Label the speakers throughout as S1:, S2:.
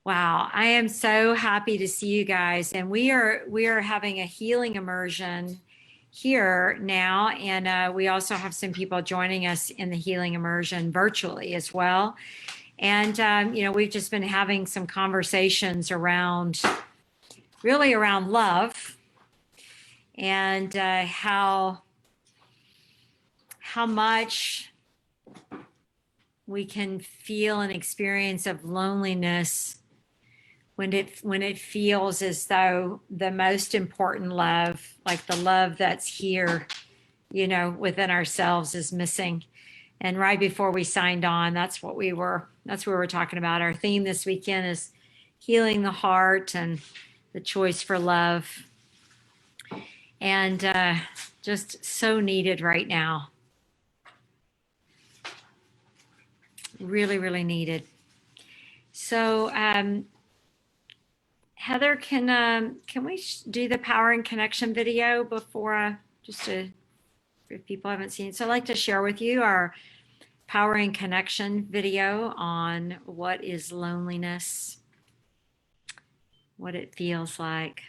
S1: Wow, I am so happy to see you guys, and we are having a healing immersion here now, and we also have some people joining us in the healing immersion virtually as well. And we've just been having some conversations around, really around love, and how much we can feel an experience of loneliness when it feels as though the most important love, like the love that's here, within ourselves, is missing. And right before we signed on, that's what we were talking about. Our theme this weekend is healing the heart and the choice for love. And just so needed right now. Really, really needed. So, Heather, can we do the power and connection video before, if people haven't seen it? So I'd like to share with you our power and connection video on what is loneliness, what it feels like.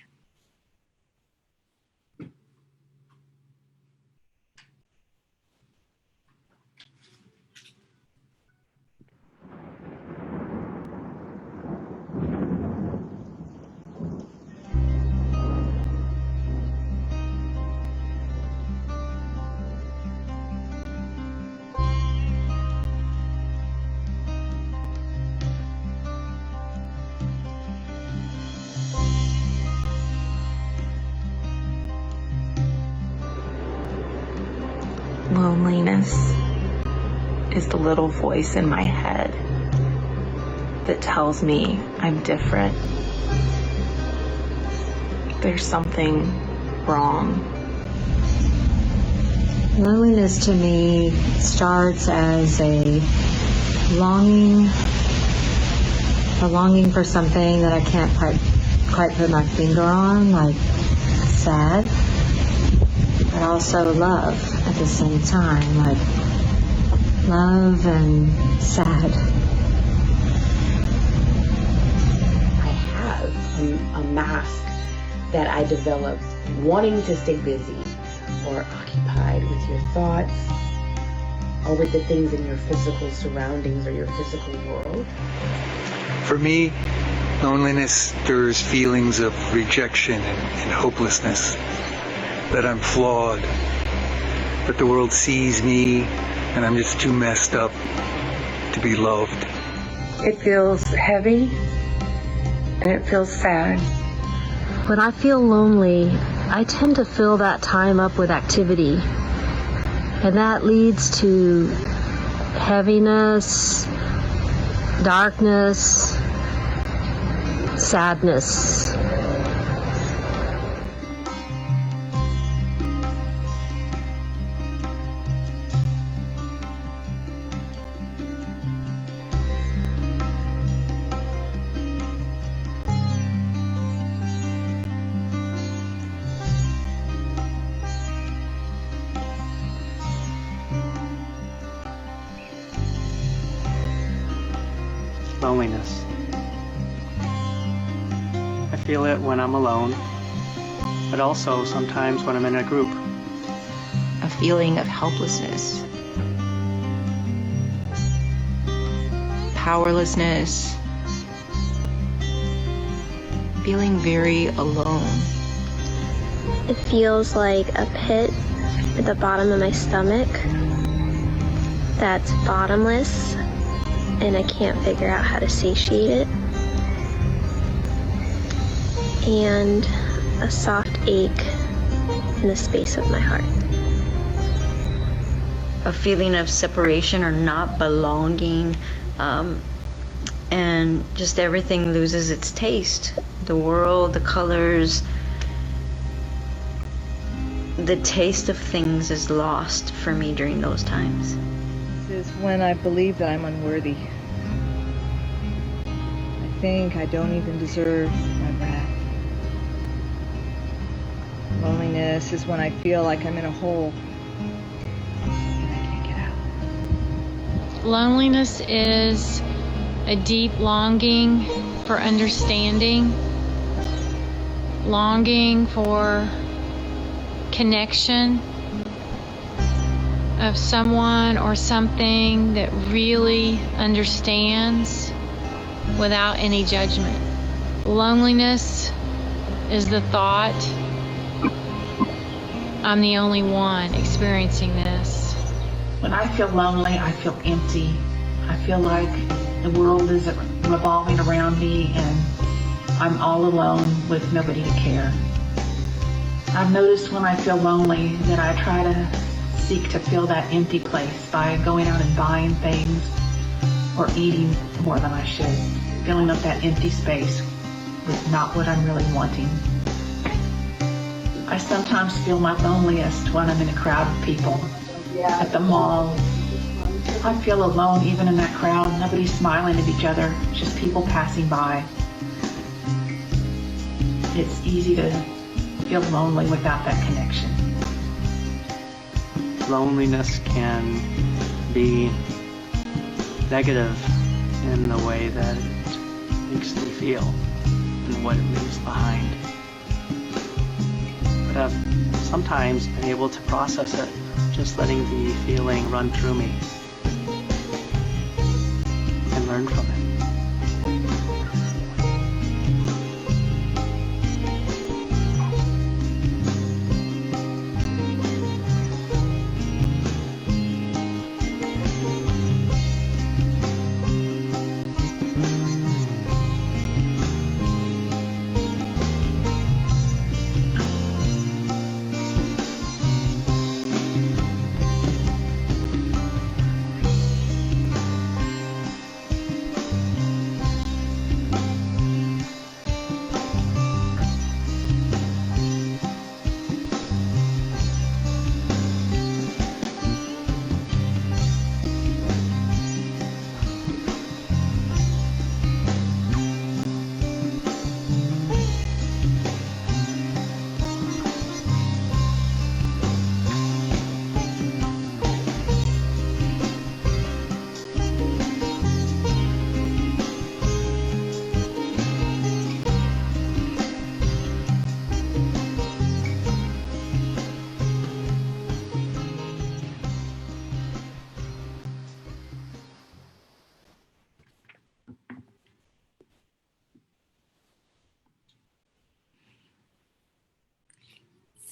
S2: Loneliness is the little voice in my head that tells me I'm different. There's something wrong.
S3: Loneliness to me starts as a longing for something that I can't quite put my finger on, like sad, but also love at the same time, like love and sad.
S4: I have a mask that I developed wanting to stay busy or occupied with your thoughts or with the things in your physical surroundings or your physical world.
S5: For me, loneliness stirs feelings of rejection and hopelessness, that I'm flawed, that the world sees me and I'm just too messed up to be loved.
S2: It feels heavy and it feels sad.
S6: When I feel lonely, I tend to fill that time up with activity. And that leads to heaviness, darkness, sadness.
S7: Loneliness. I feel it when I'm alone, but also sometimes when I'm in a group.
S8: A feeling of helplessness, powerlessness, feeling very alone.
S9: It feels like a pit at the bottom of my stomach that's bottomless, and I can't figure out how to satiate it. And a soft ache in the space of my heart.
S10: A feeling of separation or not belonging, and just everything loses its taste. The world, the colors, the taste of things is lost for me during those times.
S11: This is when I believe that I'm unworthy. I think I don't even deserve my breath. Loneliness is when I feel like I'm in a hole and I can't get out.
S12: Loneliness is a deep longing for understanding, longing for connection of someone or something that really understands without any judgment. Loneliness is the thought, I'm the only one experiencing this.
S13: When I feel lonely, I feel empty. I feel like the world is revolving around me and I'm all alone with nobody to care. I've noticed when I feel lonely that I try to seek to fill that empty place by going out and buying things or eating more than I should. Filling up that empty space with not what I'm really wanting. I sometimes feel my loneliest when I'm in a crowd of people. At the mall, I feel alone even in that crowd. Nobody's smiling at each other, just people passing by. It's easy to feel lonely without that connection.
S7: Loneliness can be negative in the way that it makes me feel and what it leaves behind. But I've sometimes been able to process it, just letting the feeling run through me and learn from it.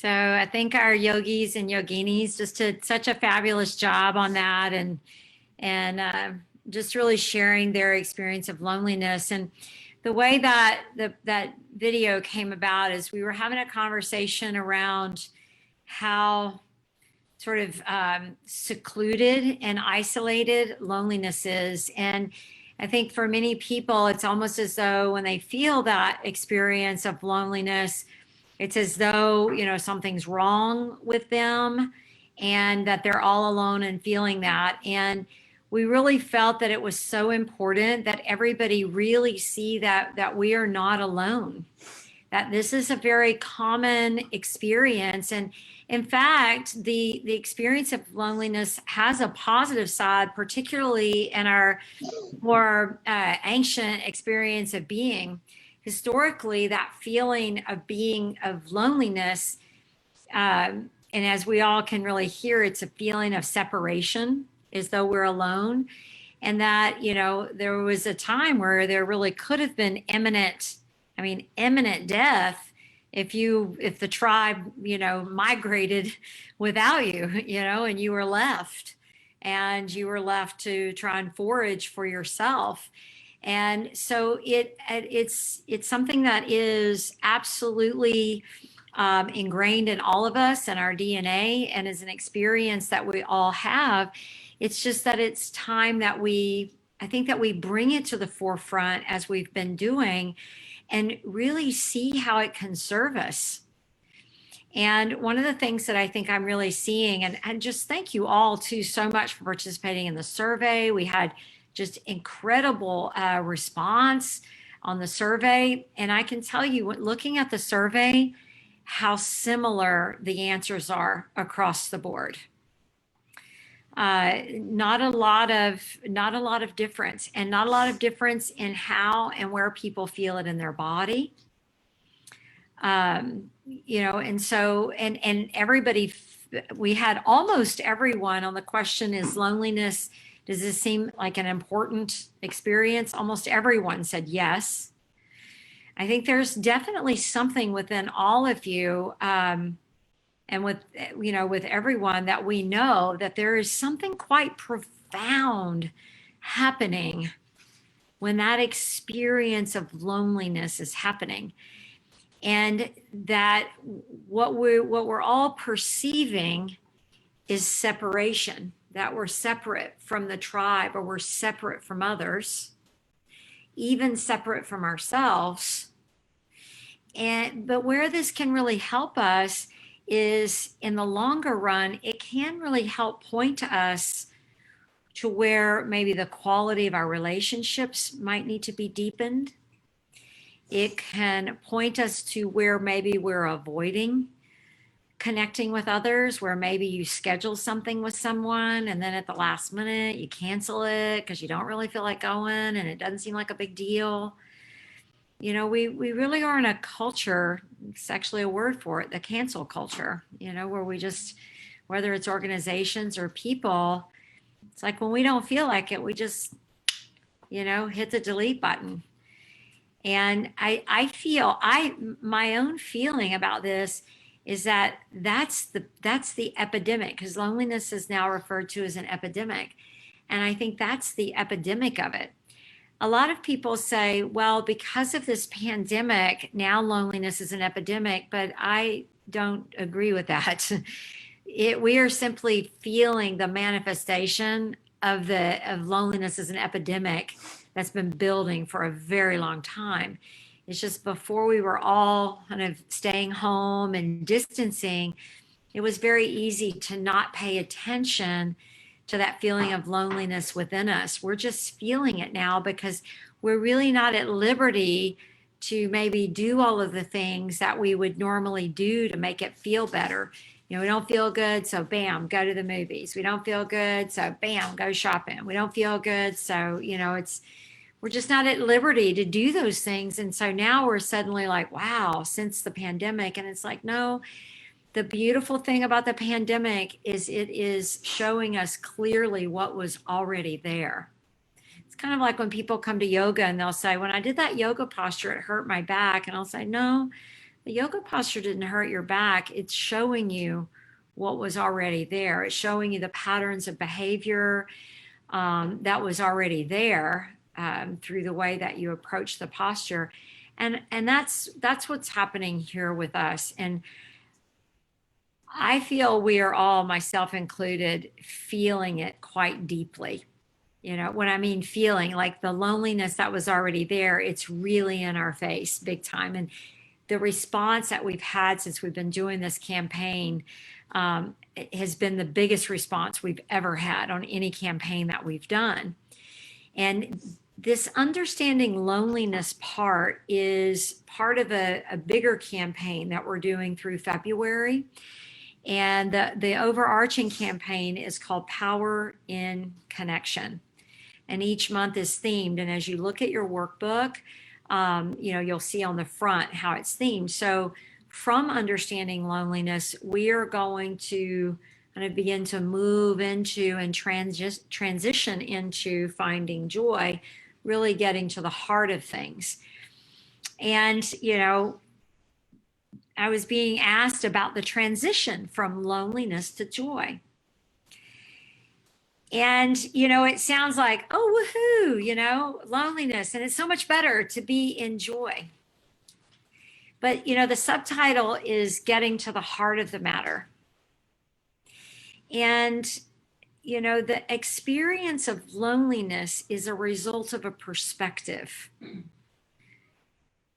S1: So I think our yogis and yoginis just did such a fabulous job on that, and just really sharing their experience of loneliness. And the way that that video came about is we were having a conversation around how sort of secluded and isolated loneliness is. And I think for many people, it's almost as though when they feel that experience of loneliness, it's as though, you know, something's wrong with them and that they're all alone and feeling that. And we really felt that it was so important that everybody really see that we are not alone, that this is a very common experience. And in fact, the experience of loneliness has a positive side, particularly in our more ancient experience of being. Historically, that feeling of being of loneliness, and as we all can really hear, it's a feeling of separation, as though we're alone. And that, you know, there was a time where there really could have been imminent death if the tribe, you know, migrated without you, you know, and you were left to try and forage for yourself. And so it's something that is absolutely ingrained in all of us and our DNA, and is an experience that we all have. It's just that it's time that I think that we bring it to the forefront, as we've been doing, and really see how it can serve us. And one of the things that I think I'm really seeing, and just thank you all too so much for participating in the survey. We had just incredible response on the survey. And I can tell you, looking at the survey, how similar the answers are across the board. not a lot of difference, and not a lot of difference in how and where people feel it in their body. And so, and everybody, we had almost everyone on the question, is loneliness, does this seem like an important experience? Almost everyone said yes. I think there's definitely something within all of you, and with everyone, that we know that there is something quite profound happening when that experience of loneliness is happening. And that what we're all perceiving is separation, that we're separate from the tribe, or we're separate from others, even separate from ourselves. But where this can really help us is, in the longer run, it can really help point to us to where maybe the quality of our relationships might need to be deepened. It can point us to where maybe we're avoiding connecting with others, where maybe you schedule something with someone and then at the last minute you cancel it because you don't really feel like going and it doesn't seem like a big deal. We really are in a culture, it's actually a word for it, the cancel culture, where we just, whether it's organizations or people, it's like when we don't feel like it, we just, hit the delete button. And I feel, my own feeling about this is that that's the epidemic, because loneliness is now referred to as an epidemic. And I think that's the epidemic of it. A lot of people say, well, because of this pandemic, now loneliness is an epidemic, but I don't agree with that. We are simply feeling the manifestation of loneliness as an epidemic that's been building for a very long time. It's just, before we were all kind of staying home and distancing, it was very easy to not pay attention to that feeling of loneliness within us. We're just feeling it now because we're really not at liberty to maybe do all of the things that we would normally do to make it feel better. We don't feel good, so bam, go to the movies. We don't feel good, so bam, go shopping. We don't feel good, so, we're just not at liberty to do those things. And so now we're suddenly like, wow, since the pandemic. And it's like, no, the beautiful thing about the pandemic is it is showing us clearly what was already there. It's kind of like when people come to yoga and they'll say, when I did that yoga posture, it hurt my back. And I'll say, no, the yoga posture didn't hurt your back. It's showing you what was already there. It's showing you the patterns of behavior that was already there through the way that you approach the posture. And that's what's happening here with us. And I feel we are all, myself included, feeling it quite deeply. When I mean feeling, like the loneliness that was already there, it's really in our face big time. And the response that we've had since we've been doing this campaign has been the biggest response we've ever had on any campaign that we've done. And this understanding loneliness part is part of a bigger campaign that we're doing through February. And the overarching campaign is called Power in Connection. And each month is themed. And as you look at your workbook, you'll see on the front how it's themed. So from understanding loneliness, we are going to kind of begin to move into and transition into finding joy, really getting to the heart of things. And, I was being asked about the transition from loneliness to joy. And, it sounds like, oh, woohoo, loneliness. And it's so much better to be in joy. But, the subtitle is getting to the heart of the matter. And, the experience of loneliness is a result of a perspective.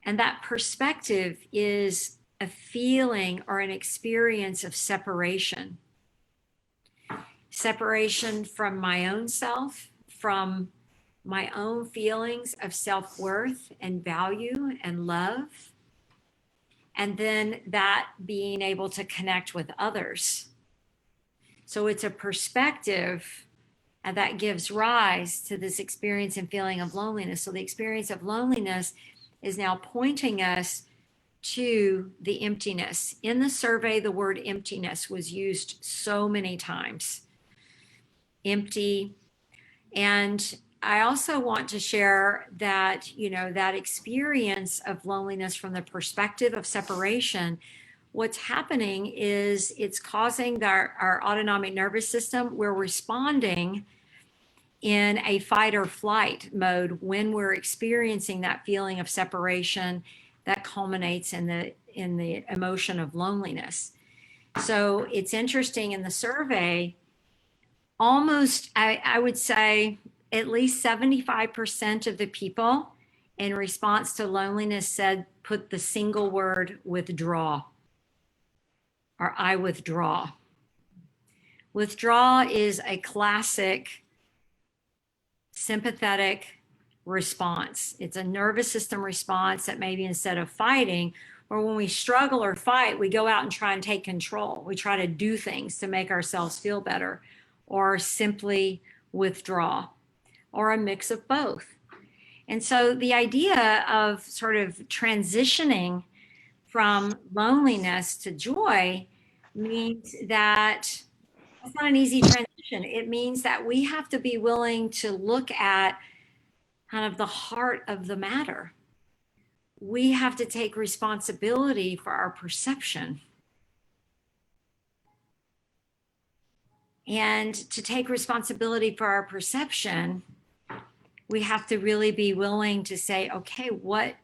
S1: And that perspective is a feeling or an experience of separation. Separation from my own self, from my own feelings of self-worth and value and love. And then that being able to connect with others. So it's a perspective that gives rise to this experience and feeling of loneliness. So the experience of loneliness is now pointing us to the emptiness. In the survey, the word emptiness was used so many times. Empty. And I also want to share that, that experience of loneliness from the perspective of separation, what's happening is it's causing our autonomic nervous system, we're responding in a fight or flight mode when we're experiencing that feeling of separation that culminates in the emotion of loneliness. So it's interesting, in the survey, almost, I would say at least 75% of the people in response to loneliness said, put the single word withdraw, or I withdraw. Withdraw is a classic sympathetic response. It's a nervous system response that maybe instead of fighting, or when we struggle or fight, we go out and try and take control. We try to do things to make ourselves feel better, or simply withdraw, or a mix of both. And so the idea of sort of transitioning from loneliness to joy means that it's not an easy transition. It means that we have to be willing to look at kind of the heart of the matter. We have to take responsibility for our perception. And to take responsibility for our perception, we have to really be willing to say, okay, what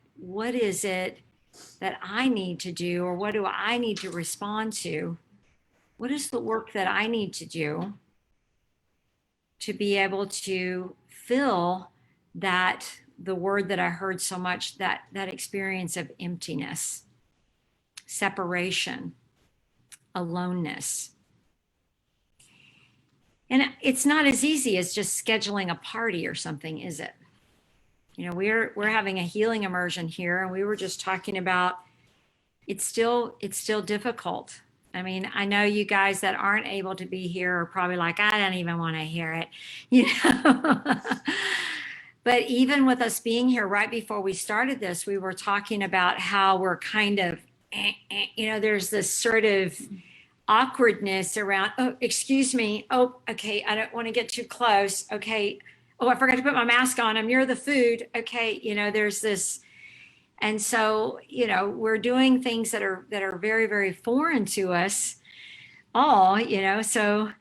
S1: is it that I need to do, or what do I need to respond to? What is the work that I need to do to be able to fill that, the word that I heard so much, that experience of emptiness, separation, aloneness. And it's not as easy as just scheduling a party or something, is it? We're having a healing immersion here, and we were just talking about it's still difficult. I mean, I know you guys that aren't able to be here are probably like, I don't even want to hear it, But even with us being here right before we started this, we were talking about how we're kind of, there's this sort of awkwardness around, oh, excuse me. Oh, okay. I don't want to get too close. Okay. Oh, I forgot to put my mask on. I'm near the food. Okay. There's this. And so, we're doing things that are very, very foreign to us all, so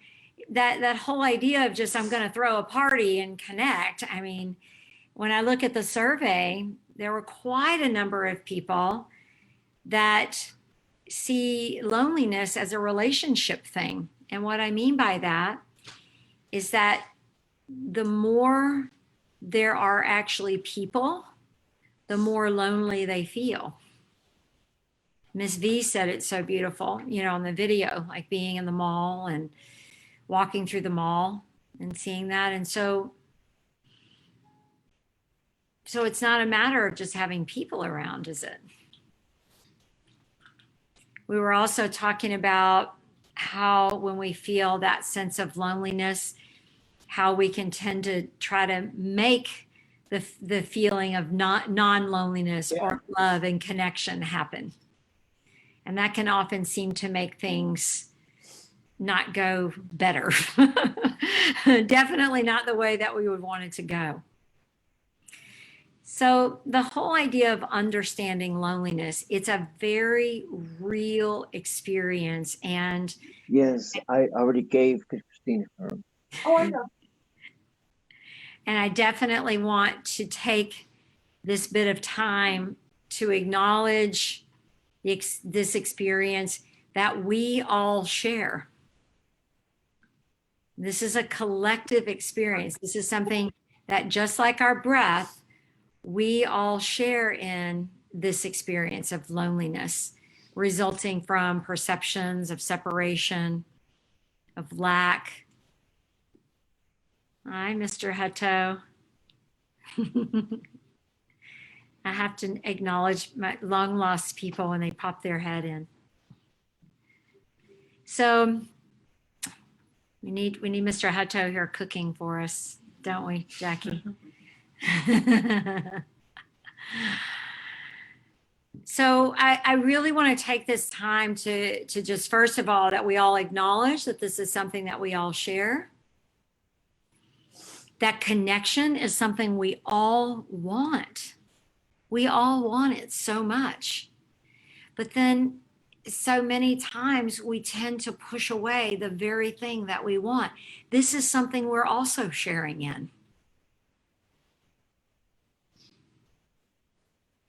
S1: that whole idea of just, I'm going to throw a party and connect. I mean, when I look at the survey, there were quite a number of people that see loneliness as a relationship thing. And what I mean by that is that the more there are actually people, the more lonely they feel. Miss V said it so beautiful, on the video, like being in the mall and walking through the mall and seeing that. And so it's not a matter of just having people around, is it? We were also talking about how when we feel that sense of loneliness, how we can tend to try to make the feeling of non-loneliness or love and connection happen. And that can often seem to make things not go better. Definitely not the way that we would want it to go. So the whole idea of understanding loneliness, it's a very real experience. And
S14: yes, I already gave Christine her.
S1: Oh, I know. And I definitely want to take this bit of time to acknowledge this experience that we all share. This is a collective experience. This is something that, just like our breath, we all share in this experience of loneliness resulting from perceptions of separation, of lack. Hi, Mr. Hutto. I have to acknowledge my long lost people when they pop their head in. So We need Mr. Hutto here cooking for us, don't we, Jackie? So I really want to take this time to just, first of all, that we all acknowledge that this is something that we all share. That connection is something we all want. We all want it so much. But then so many times we tend to push away the very thing that we want. This is something we're also sharing in.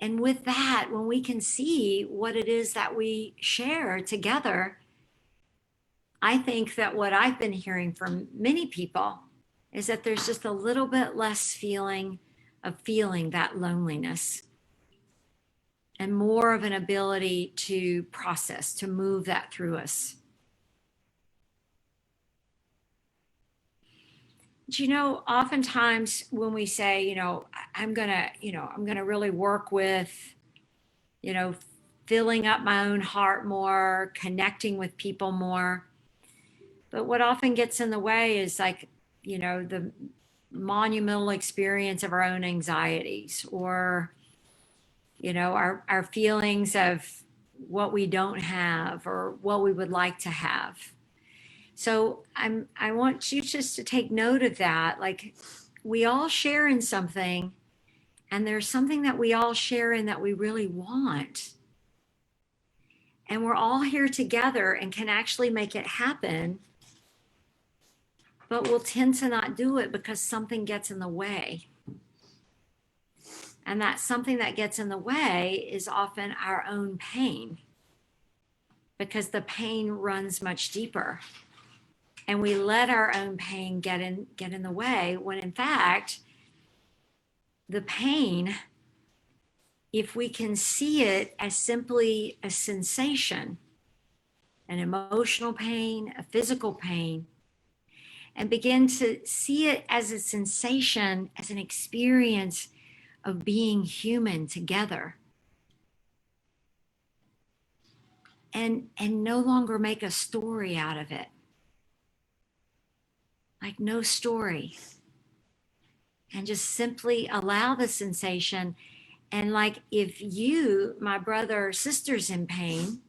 S1: And with that, when we can see what it is that we share together, I think that what I've been hearing from many people is that there's just a little bit less feeling that loneliness, and more of an ability to process, to move that through us. But, oftentimes when we say, I'm gonna really work with, filling up my own heart more, connecting with people more. But what often gets in the way is like, the monumental experience of our own anxieties, or our feelings of what we don't have or what we would like to have. So I want you just to take note of that. Like, we all share in something, and there's something that we all share in that we really want. And we're all here together and can actually make it happen, but we'll tend to not do it because something gets in the way. And that something that gets in the way is often our own pain, because the pain runs much deeper. And we let our own pain get in the way, when in fact, the pain, if we can see it as simply a sensation, an emotional pain, a physical pain, and begin to see it as a sensation, as an experience of being human together, and no longer make a story out of it. Like, no story. And just simply allow the sensation. And like, if you, my brother or sister's in pain,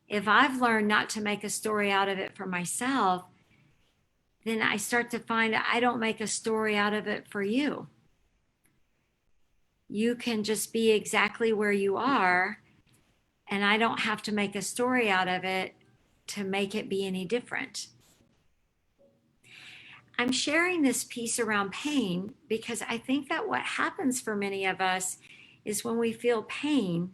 S1: if I've learned not to make a story out of it for myself, then I start to find I don't make a story out of it for you. You can just be exactly where you are, and I don't have to make a story out of it to make it be any different. I'm sharing this piece around pain because I think that what happens for many of us is when we feel pain,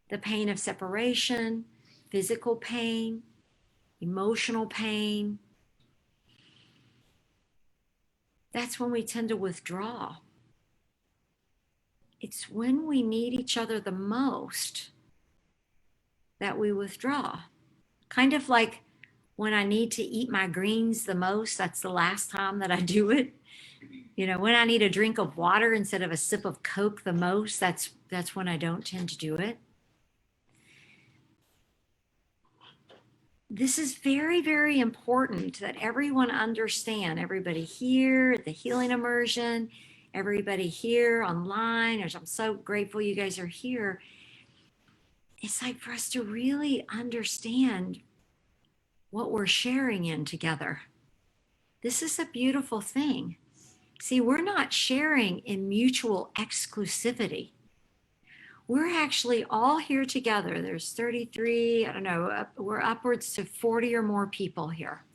S1: the pain of separation, physical pain, emotional pain, that's when we tend to withdraw. It's when we need each other the most that we withdraw. Kind of like when I need to eat my greens the most, that's the last time that I do it. When I need a drink of water instead of a sip of Coke the most, that's when I don't tend to do it. This is very, very important that everyone understand, everybody here at the healing immersion, everybody here online. I'm so grateful you guys are here. It's like for us to really understand what we're sharing in together. This is a beautiful thing. See, we're not sharing in mutual exclusivity. We're actually all here together. There's 33, we're upwards to 40 or more people here.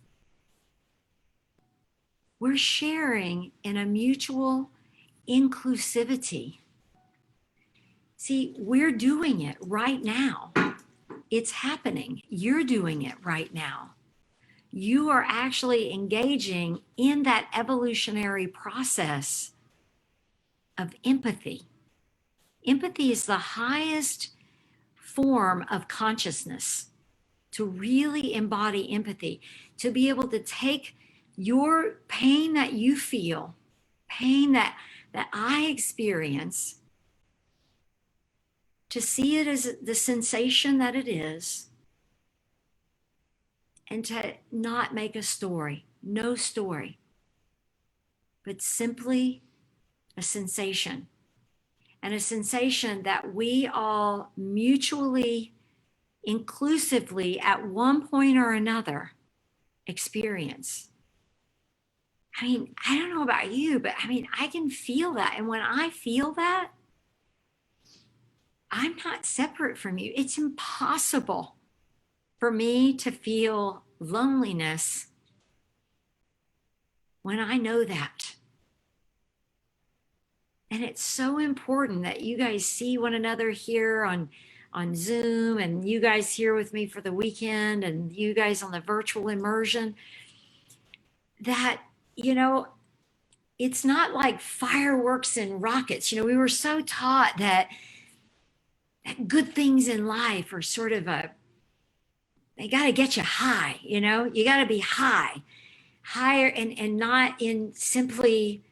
S1: We're sharing in a mutual inclusivity. See, we're doing it right now. It's happening. You're doing it right now. You are actually engaging in that evolutionary process of empathy. Empathy is the highest form of consciousness. To really embody empathy, to be able to take your pain that you feel, pain that I experience, to see it as the sensation that it is, and to not make a story, no story, but simply a sensation. And a sensation that we all mutually, inclusively, at one point or another, experience. I mean, I don't know about you, but I mean, I can feel that. And when I feel that, I'm not separate from you. It's impossible for me to feel loneliness when I know that. And it's so important that you guys see one another here on Zoom, and you guys here with me for the weekend, and you guys on the virtual immersion, that, you know, it's not like fireworks and rockets. You know, we were so taught that good things in life are sort of they got to get you high, you know, you got to be higher, and not in simply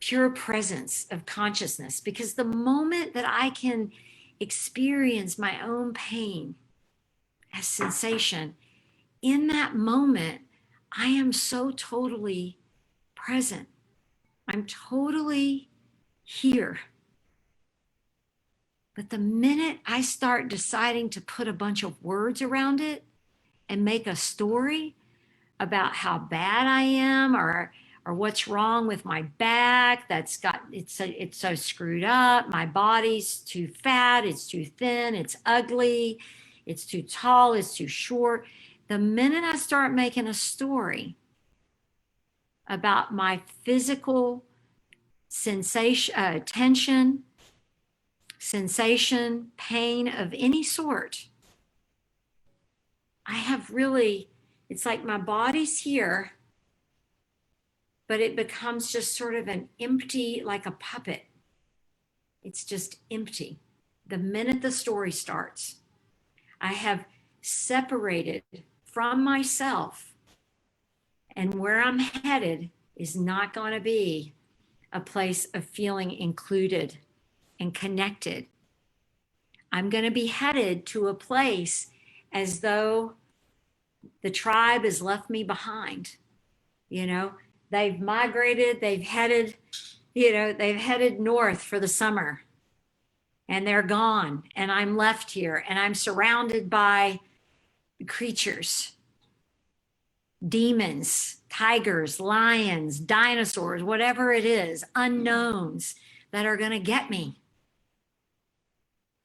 S1: pure presence of consciousness. Because the moment that I can experience my own pain as sensation, in that moment, I am so totally present. I'm totally here. But the minute I start deciding to put a bunch of words around it and make a story about how bad I am, or what's wrong with my back, it's so screwed up, my body's too fat, it's too thin, it's ugly, it's too tall, it's too short. The minute I start making a story about my physical sensation, tension, sensation, pain of any sort, I have really, it's like my body's here, but it becomes just sort of an empty, like a puppet. It's just empty. The minute the story starts, I have separated from myself, and where I'm headed is not going to be a place of feeling included and connected. I'm going to be headed to a place as though the tribe has left me behind. You know, they've migrated, they've headed north for the summer, and they're gone, and I'm left here, and I'm surrounded by creatures, demons, tigers, lions, dinosaurs, whatever it is, unknowns that are going to get me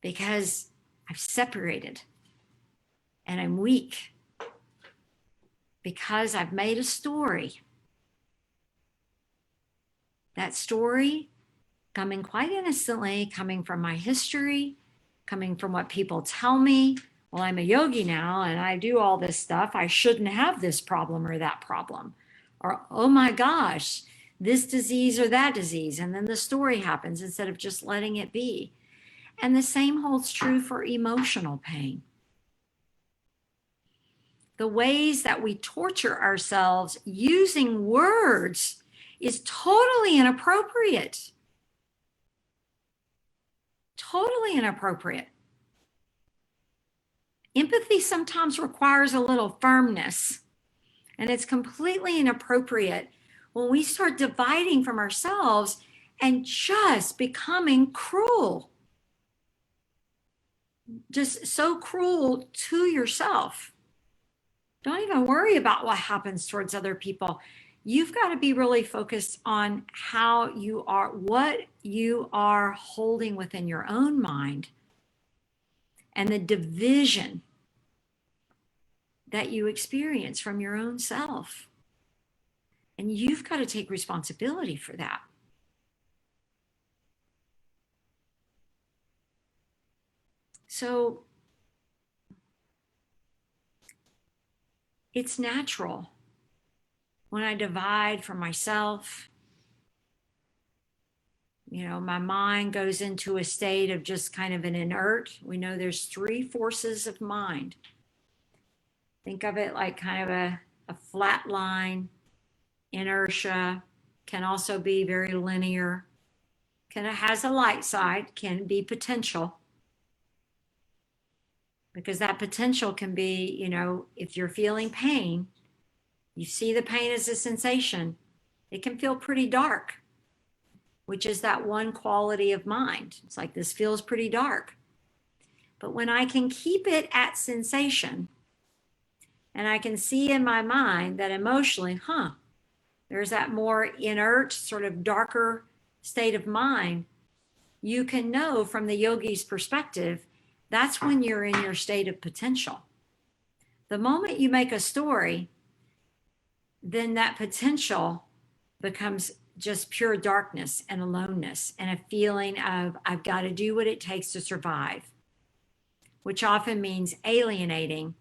S1: because I've separated, and I'm weak because I've made a story. That story coming quite innocently, coming from my history, coming from what people tell me. Well, I'm a yogi now and I do all this stuff. I shouldn't have this problem or that problem. Or, oh my gosh, this disease or that disease. And then the story happens instead of just letting it be. And the same holds true for emotional pain. The ways that we torture ourselves using words is totally inappropriate. Totally inappropriate. Empathy sometimes requires a little firmness, and it's completely inappropriate when we start dividing from ourselves and just becoming cruel. Just so cruel to yourself. Don't even worry about what happens towards other people. You've got to be really focused on how you are, what you are holding within your own mind, and the division that you experience from your own self. And you've got to take responsibility for that. So it's natural when I divide from myself, you know, my mind goes into a state of just kind of an inert. We know there's 3 forces of mind. Think of it like kind of a flat line. Inertia can also be very linear. Has a light side, can be potential. because that potential can be, if you're feeling pain, you see the pain as a sensation, it can feel pretty dark, which is that one quality of mind. It's like, this feels pretty dark. But when I can keep it at sensation, and I can see in my mind that emotionally, there's that more inert, sort of darker state of mind, you can know from the yogi's perspective, that's when you're in your state of potential. The moment you make a story, then that potential becomes just pure darkness and aloneness and a feeling of, I've got to do what it takes to survive, which often means alienating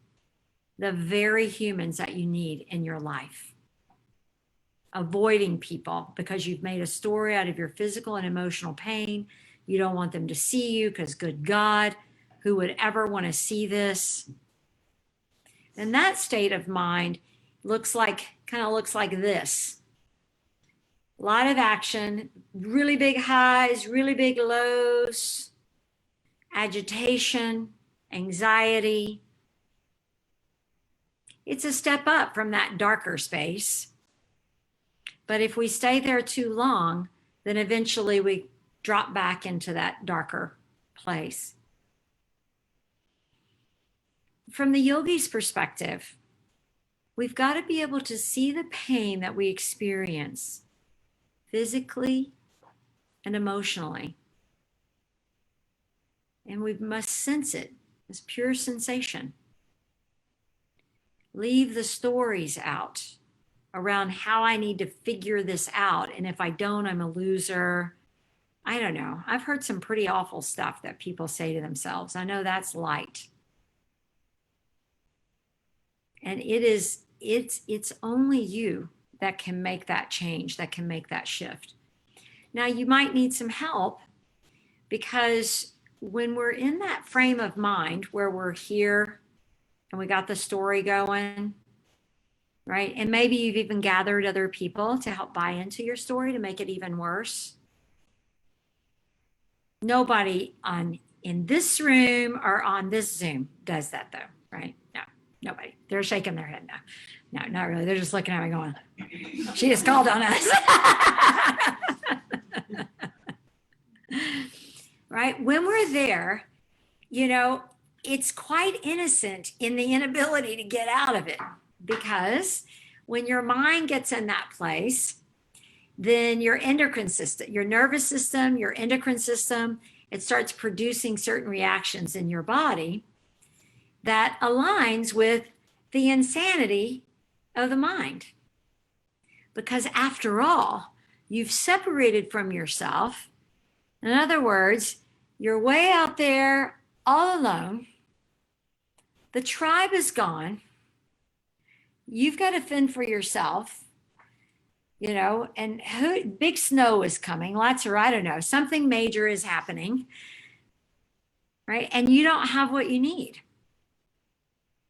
S1: the very humans that you need in your life. Avoiding people because you've made a story out of your physical and emotional pain. You don't want them to see you because, good God, who would ever want to see this? And that state of mind kind of looks like this. A lot of action, really big highs, really big lows, agitation, anxiety. It's a step up from that darker space. But if we stay there too long, then eventually we drop back into that darker place. From the yogi's perspective, we've got to be able to see the pain that we experience physically and emotionally. And we must sense it as pure sensation. Leave the stories out around how I need to figure this out. And if I don't, I'm a loser. I don't know. I've heard some pretty awful stuff that people say to themselves. I know that's light. And it's only you that can make that change, that can make that shift. Now, you might need some help, because when we're in that frame of mind where we're here and we got the story going, right? And maybe you've even gathered other people to help buy into your story to make it even worse. Nobody in this room or on this Zoom does that, though, right? No, nobody. They're shaking their head. No, not really. They're just looking at me going, she just called on us. Right? When we're there, it's quite innocent in the inability to get out of it, because when your mind gets in that place, then your endocrine system, your nervous system, your endocrine system, it starts producing certain reactions in your body that aligns with the insanity of the mind. Because after all, you've separated from yourself. In other words, you're way out there all alone. The tribe is gone. You've got to fend for yourself, and big snow is coming. I don't know, something major is happening, right? And you don't have what you need.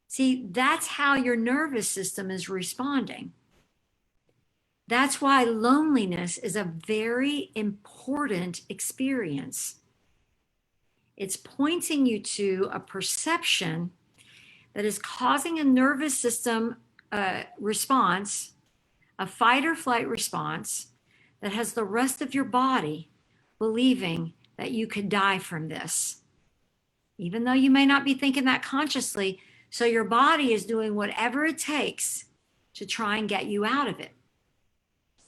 S1: See, that's how your nervous system is responding. That's why loneliness is a very important experience. It's pointing you to a perception that is causing a nervous system response, a fight or flight response, that has the rest of your body believing that you could die from this, even though you may not be thinking that consciously. So your body is doing whatever it takes to try and get you out of it.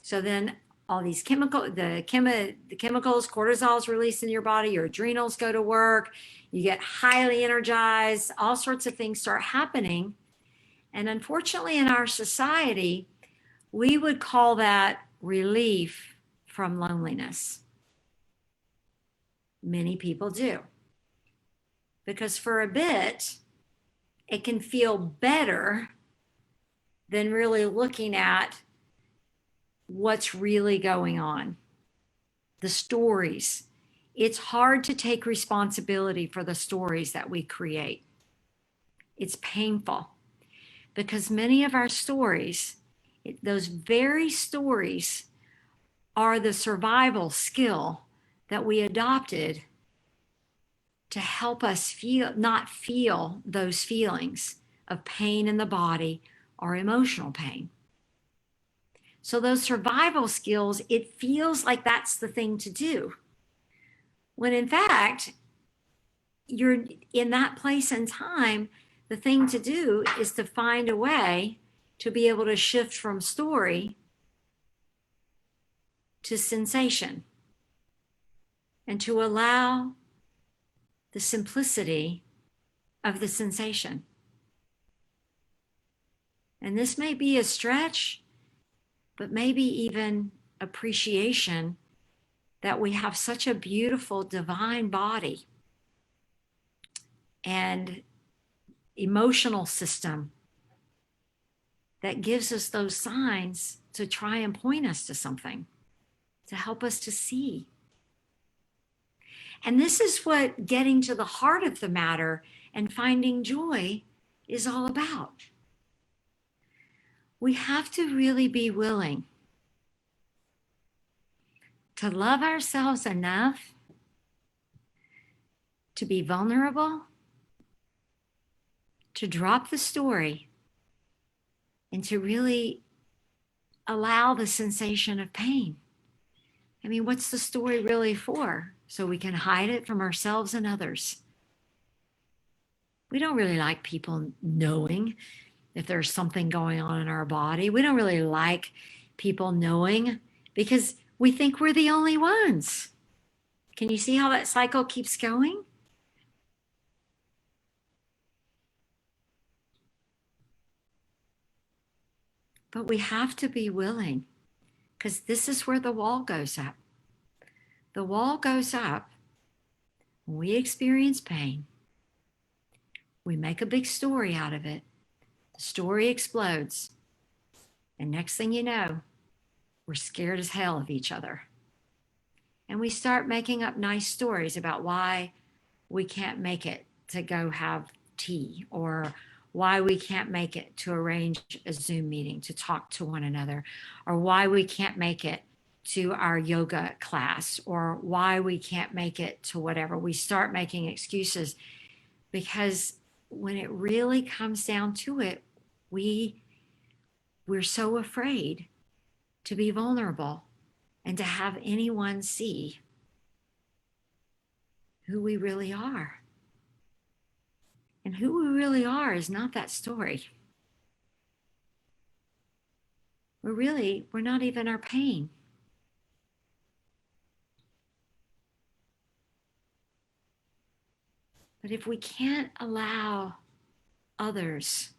S1: So then all these chemicals, cortisol is released in your body, your adrenals go to work, you get highly energized, all sorts of things start happening. And unfortunately, in our society, we would call that relief from loneliness. Many people do. Because for a bit, it can feel better than really looking at what's really going on. The stories. It's hard to take responsibility for the stories that we create. It's painful because many of our stories, those very stories, are the survival skill that we adopted to help us not feel those feelings of pain in the body or emotional pain. So those survival skills, it feels like that's the thing to do. When in fact, you're in that place and time, the thing to do is to find a way to be able to shift from story to sensation and to allow the simplicity of the sensation. And this may be a stretch, but maybe even appreciation that we have such a beautiful divine body and emotional system that gives us those signs to try and point us to something, to help us to see. And this is what getting to the heart of the matter and finding joy is all about. We have to really be willing to love ourselves enough to be vulnerable, to drop the story, and to really allow the sensation of pain. I mean, what's the story really for? So we can hide it from ourselves and others. We don't really like people knowing if there's something going on in our body. We don't really like people knowing because we think we're the only ones. Can you see how that cycle keeps going? But we have to be willing, because this is where the wall goes up. The wall goes up when we experience pain. We make a big story out of it. The story explodes. And next thing you know, we're scared as hell of each other. And we start making up nice stories about why we can't make it to go have tea, or why we can't make it to arrange a Zoom meeting to talk to one another, or why we can't make it to our yoga class, or why we can't make it to whatever. We start making excuses because when it really comes down to it, we're so afraid to be vulnerable and to have anyone see who we really are. And who we really are is not that story. We're not even our pain. But if we can't allow others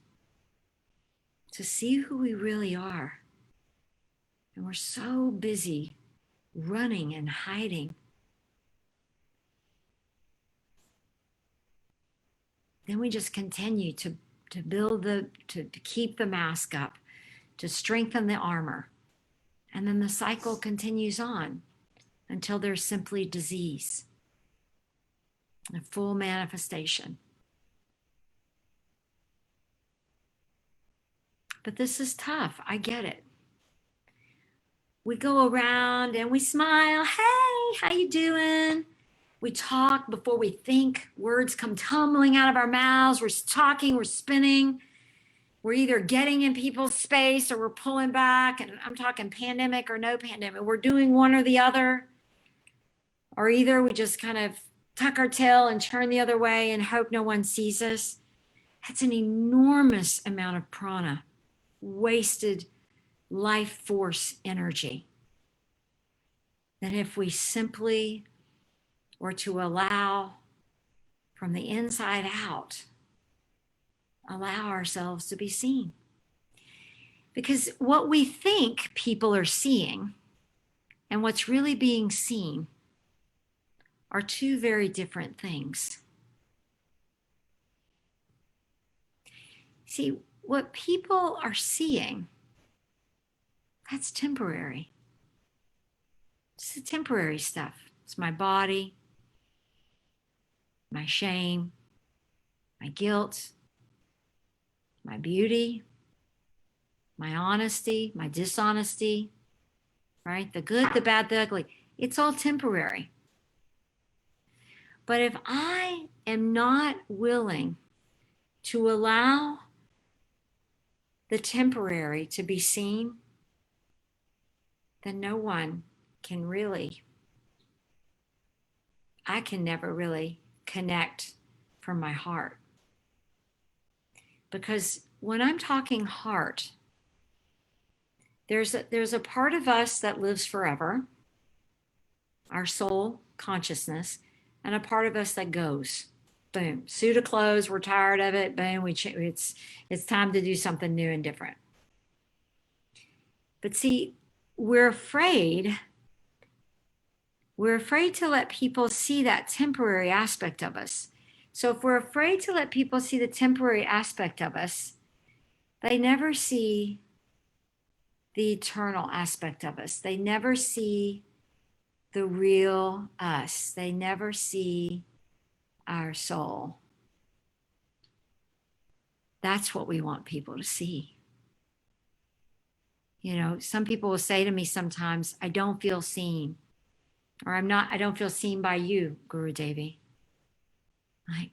S1: to see who we really are, and we're so busy running and hiding, then we just continue to build to keep the mask up, to strengthen the armor. And then the cycle continues on until there's simply disease, a full manifestation. But this is tough. I get it. We go around and we smile. Hey, how you doing? We talk before we think. Words come tumbling out of our mouths. We're talking, we're spinning. We're either getting in people's space or we're pulling back. And I'm talking pandemic or no pandemic. We're doing one or the other. Or either we just kind of tuck our tail and turn the other way and hope no one sees us. That's an enormous amount of prana, wasted life force energy. That if we simply were to allow from the inside out, allow ourselves to be seen. Because what we think people are seeing and what's really being seen are two very different things. See, what people are seeing, that's temporary. It's the temporary stuff. It's my body, my shame, my guilt, my beauty, my honesty, my dishonesty, right? The good, the bad, the ugly. It's all temporary. But if I am not willing to allow the temporary to be seen, then no one can really, I can never really connect from my heart. Because when I'm talking heart, there's a part of us that lives forever, our soul consciousness, and a part of us that goes. Boom, suit of clothes, we're tired of it. Boom, it's time to do something new and different. But see, we're afraid to let people see that temporary aspect of us. So if we're afraid to let people see the temporary aspect of us, they never see the eternal aspect of us. They never see the real us. They never see our soul. That's what we want people to see. You know, some people will say to me sometimes, I don't feel seen, or I don't feel seen by you, Guru Devi. Like,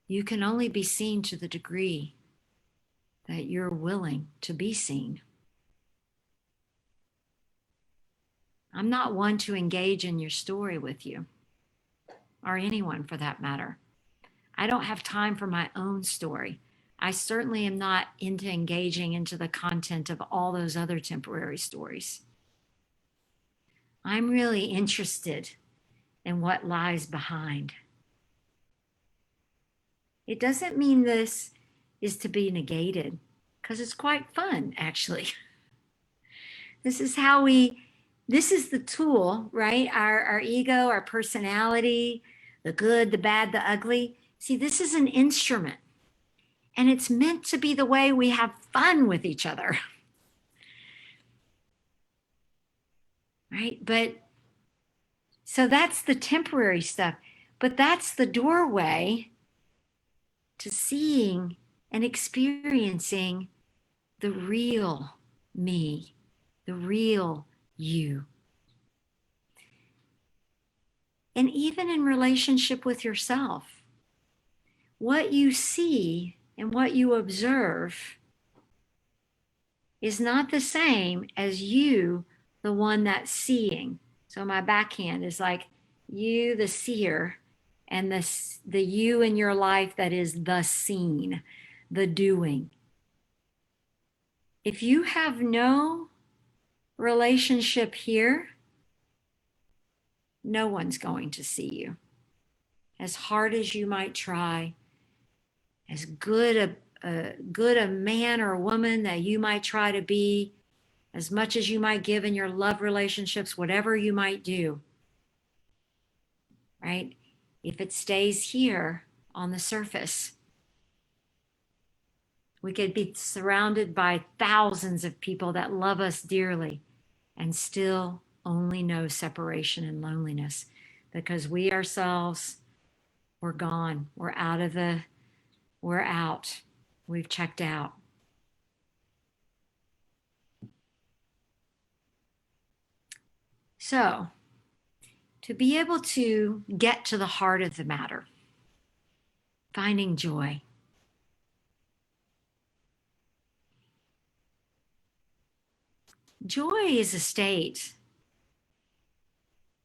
S1: you can only be seen to the degree that you're willing to be seen. I'm not one to engage in your story with you, or anyone for that matter. I don't have time for my own story. I certainly am not into engaging into the content of all those other temporary stories. I'm really interested in what lies behind. It doesn't mean this is to be negated, because it's quite fun, actually. This is the tool, right? Our ego, our personality, the good, the bad, the ugly. See, this is an instrument. And it's meant to be the way we have fun with each other. Right? But so that's the temporary stuff. But that's the doorway to seeing and experiencing the real me, the real you. And even in relationship with yourself, what you see and what you observe is not the same as you, the one that's seeing. So my backhand is like you, the seer, and the you in your life that is the seen, the doing. If you have no relationship here, no one's going to see you. As hard as you might try, as good a man or a woman that you might try to be, as much as you might give in your love relationships, whatever you might do, right? If it stays here on the surface, we could be surrounded by thousands of people that love us dearly and still only know separation and loneliness, because we ourselves, we're gone. We're out. We've checked out. So, to be able to get to the heart of the matter, finding joy. Joy is a state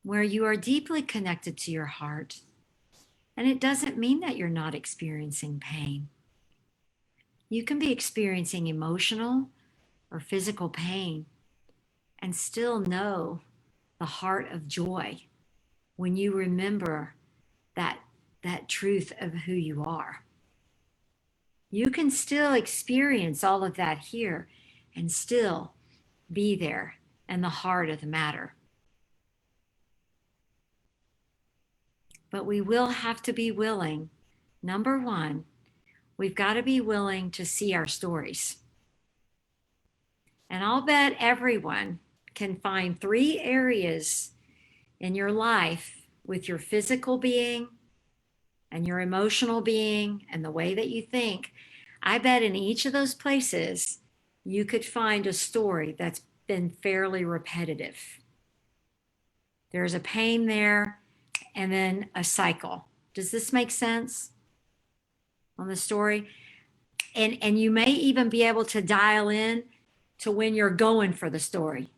S1: where you are deeply connected to your heart, and it doesn't mean that you're not experiencing pain. You can be experiencing emotional or physical pain and still know the heart of joy when you remember that truth of who you are. You can still experience all of that here and still be there in the heart of the matter. But we will have to be willing. Number one, we've got to be willing to see our stories. And I'll bet everyone can find 3 areas in your life with your physical being and your emotional being and the way that you think. I bet in each of those places, you could find a story that's been fairly repetitive. There's a pain there, and then a cycle. Does this make sense on the story? And you may even be able to dial in to when you're going for the story.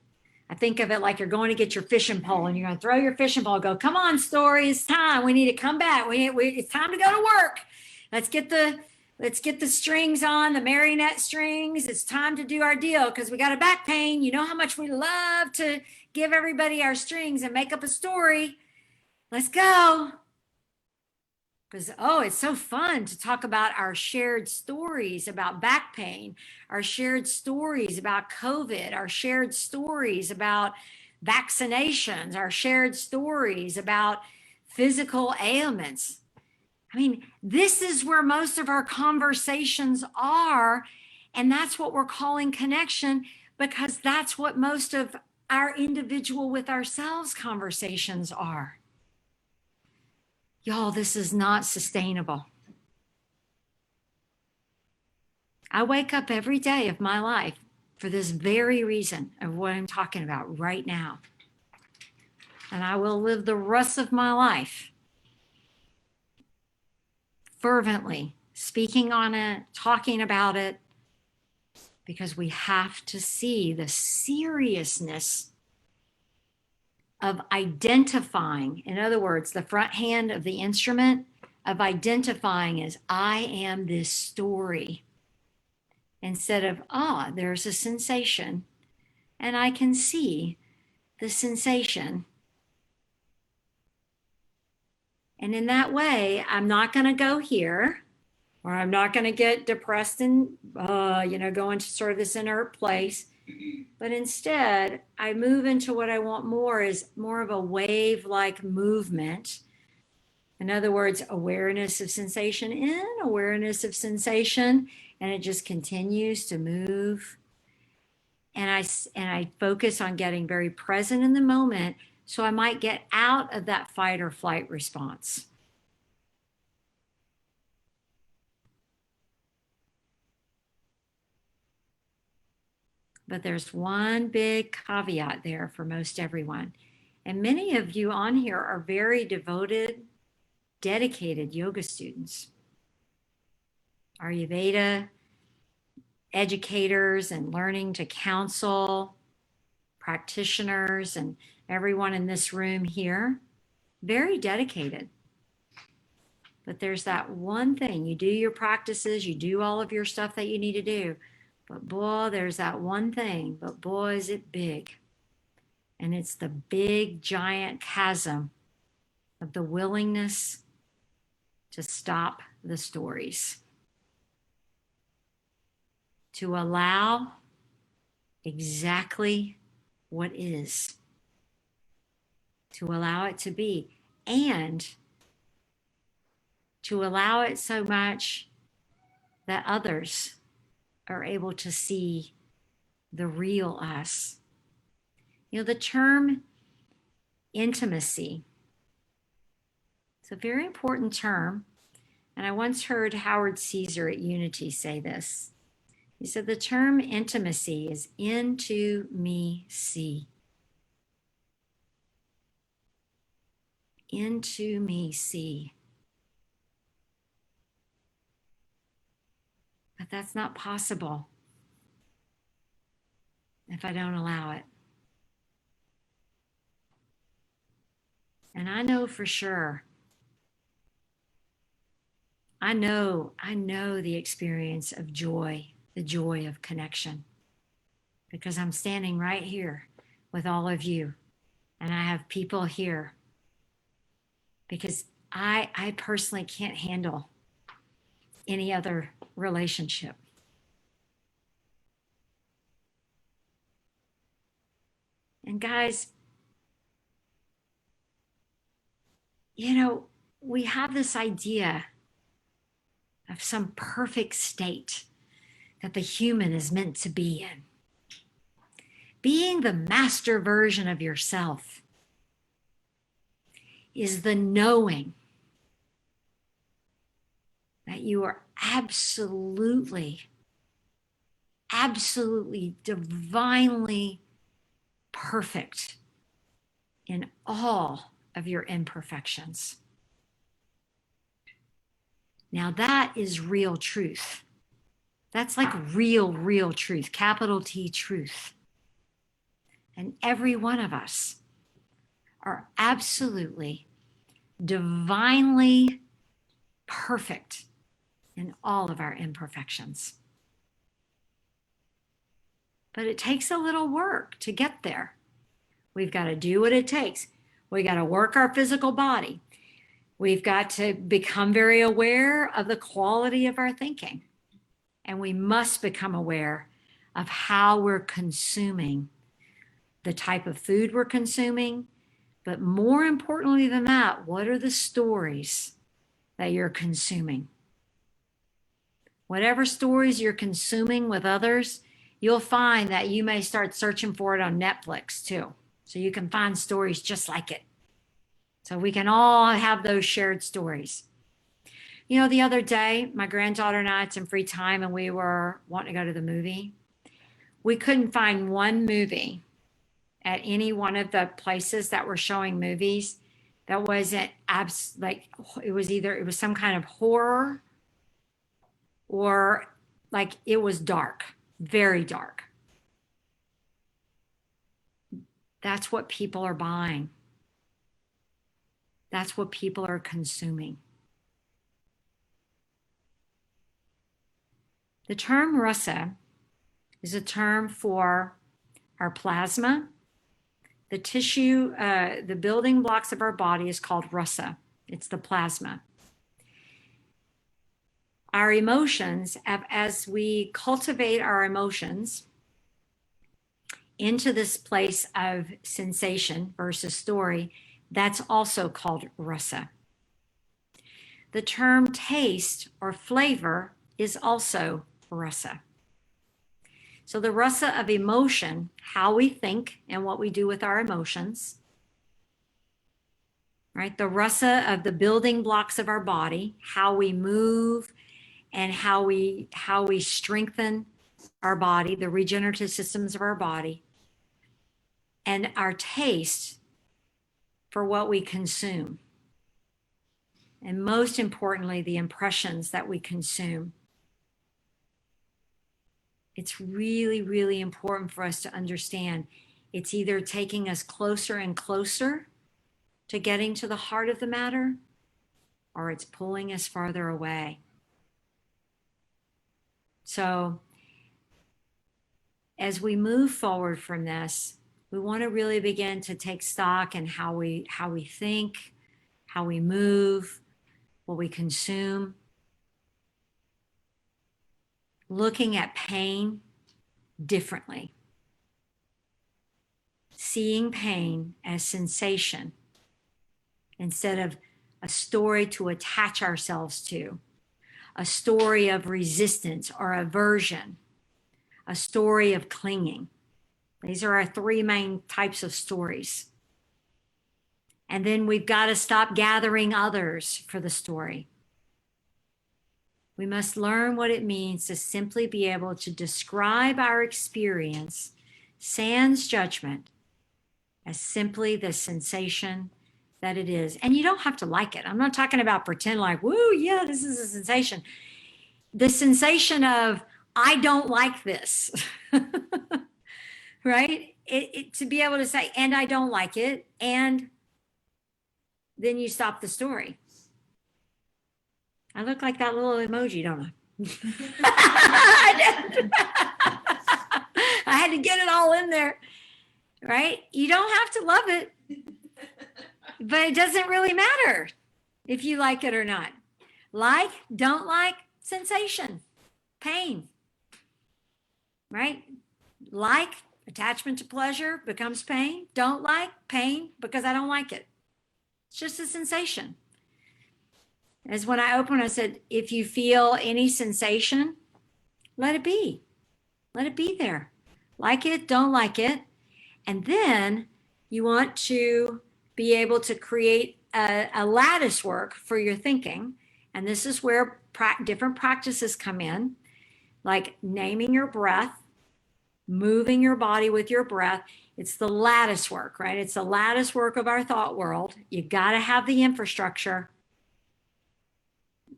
S1: I think of it like you're going to get your fishing pole and you're going to throw your fishing pole, go, come on, story, it's time. We need to come back. It's time to go to work. Let's get the strings on, the marionette strings. It's time to do our deal because we got a back pain. You know how much we love to give everybody our strings and make up a story. Let's go. Because, it's so fun to talk about our shared stories about back pain, our shared stories about COVID, our shared stories about vaccinations, our shared stories about physical ailments. I mean, this is where most of our conversations are. And that's what we're calling connection, because that's what most of our individual with ourselves conversations are. Y'all, this is not sustainable. I wake up every day of my life for this very reason of what I'm talking about right now. And I will live the rest of my life fervently, speaking on it, talking about it, because we have to see the seriousness of identifying, in other words, the front hand of the instrument of identifying as I am this story, instead of, there's a sensation and I can see the sensation. And in that way, I'm not going to go here, or I'm not going to get depressed and, go into sort of this inert place. But instead, I move into what I want more is more of a wave-like movement. In other words, awareness of sensation in, awareness of sensation, and it just continues to move. And I focus on getting very present in the moment, so I might get out of that fight or flight response. But there's one big caveat there for most everyone. And many of you on here are very devoted, dedicated yoga students. Ayurveda educators and learning to counsel practitioners and everyone in this room here. Very dedicated. But there's that one thing. You do your practices, you do all of your stuff that you need to do. But boy, there's that one thing, but boy, is it big. And it's the big, giant chasm of the willingness to stop the stories. To allow exactly what is. To allow it to be. And to allow it so much that others are able to see the real us. You know, the term intimacy, it's a very important term. And I once heard Howard Caesar at Unity say this. He said, the term intimacy is into me see. Into me see. But that's not possible if I don't allow it. And I know for sure, I know the experience of joy, the joy of connection, because I'm standing right here with all of you, and I have people here, because I personally can't handle any other relationship. And guys, you know, we have this idea of some perfect state that the human is meant to be in. Being the master version of yourself is the knowing that you are absolutely, divinely perfect in all of your imperfections. Now that is real truth. That's like real truth, capital T truth. And every one of us are absolutely divinely perfect in all of our imperfections. But it takes a little work to get there. We've got to do what it takes. We got to work our physical body. We've got to become very aware of the quality of our thinking. And we must become aware of how we're consuming, the type of food we're consuming. But more importantly than that, what are the stories that you're consuming? Whatever stories you're consuming with others, you'll find that you may start searching for it on Netflix too. So you can find stories just like it. So we can all have those shared stories. You know, the other day, my granddaughter and I had some free time and we were wanting to go to the movie. We couldn't find one movie at any one of the places that were showing movies that wasn't like, it was some kind of horror or like it was dark, very dark. That's what people are buying. That's what people are consuming. The term Russa is a term for our plasma. The tissue, the building blocks of our body is called Russa. It's the plasma. Our emotions, as we cultivate our emotions into this place of sensation versus story, that's also called Russa. The term taste or flavor is also Russa. So the Russa of emotion, how we think and what we do with our emotions, right? The Russa of the building blocks of our body, how we move and how we strengthen our body, the regenerative systems of our body, and our taste for what we consume. And most importantly, the impressions that we consume. It's really, really important for us to understand it's either taking us closer and closer to getting to the heart of the matter, or it's pulling us farther away. So as we move forward from this, we want to really begin to take stock in how we think, how we move, what we consume. Looking at pain differently. Seeing pain as sensation instead of a story to attach ourselves to, a story of resistance or aversion, a story of clinging. These are our three main types of stories. And then we've got to stop gathering others for the story. We must learn what it means to simply be able to describe our experience, sans judgment, as simply the sensation that it is. And you don't have to like it. I'm not talking about pretend like, woo, yeah, this is a sensation. The sensation of, I don't like this, right? To be able to say, and I don't like it, and then you stop the story. I look like that little emoji, don't I? I had to get it all in there, right? You don't have to love it, but it doesn't really matter if you like it or not. Like, don't like, sensation, pain, right? Like, attachment to pleasure becomes pain. Don't like, pain, because I don't like it. It's just a sensation. As when I opened, I said, if you feel any sensation, let it be. Let it be there. Like it, don't like it. And then you want to be able to create a lattice work for your thinking. And this is where different practices come in, like naming your breath, moving your body with your breath. It's the lattice work, right? It's the lattice work of our thought world. You got to have the infrastructure.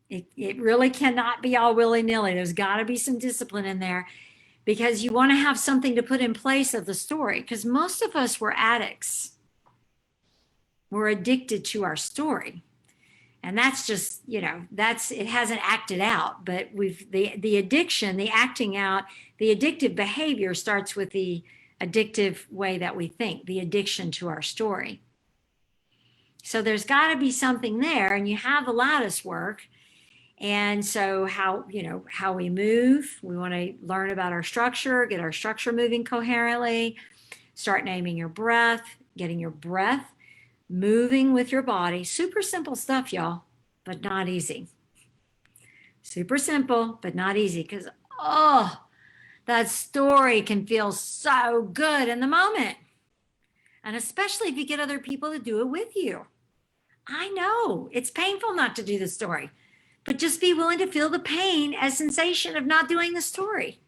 S1: It really cannot be all willy-nilly. There's got to be some discipline in there because you want to have something to put in place of the story, because most of us were addicts. We're addicted to our story. And that's just, it hasn't acted out, but the addiction, the acting out, the addictive behavior starts with the addictive way that we think, the addiction to our story. So there's got to be something there, and you have the lattice work. And so how we move, we want to learn about our structure, get our structure moving coherently, start naming your breath, getting your breath moving with your body. Super simple stuff, y'all, but not easy. Super simple, but not easy, because, that story can feel so good in the moment. And especially if you get other people to do it with you. I know it's painful not to do the story, but just be willing to feel the pain as sensation of not doing the story.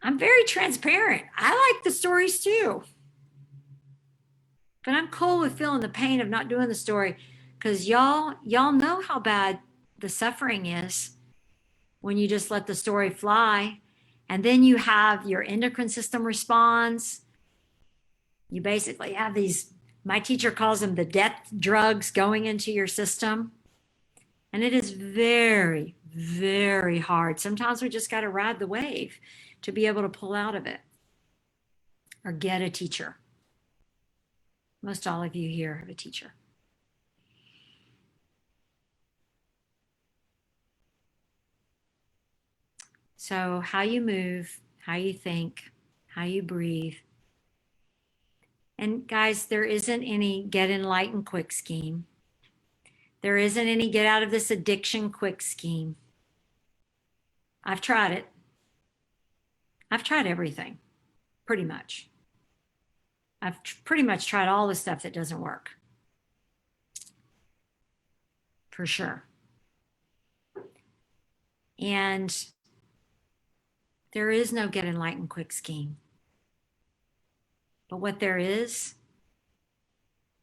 S1: I'm very transparent. I like the stories too. But I'm cool with feeling the pain of not doing the story, because y'all know how bad the suffering is when you just let the story fly. And then you have your endocrine system responds. You basically have these, my teacher calls them the death drugs going into your system. And it is very, very hard. Sometimes we just got to ride the wave to be able to pull out of it or get a teacher. Most all of you here have a teacher. So how you move, how you think, how you breathe. And guys, there isn't any get enlightened quick scheme. There isn't any get out of this addiction quick scheme. I've tried it. I've tried everything, pretty much. I've pretty much tried all the stuff that doesn't work. For sure. And there is no get enlightened quick scheme. But what there is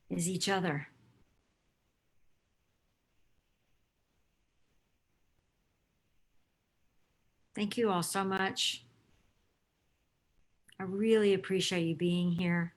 S1: each other. Thank you all so much. I really appreciate you being here.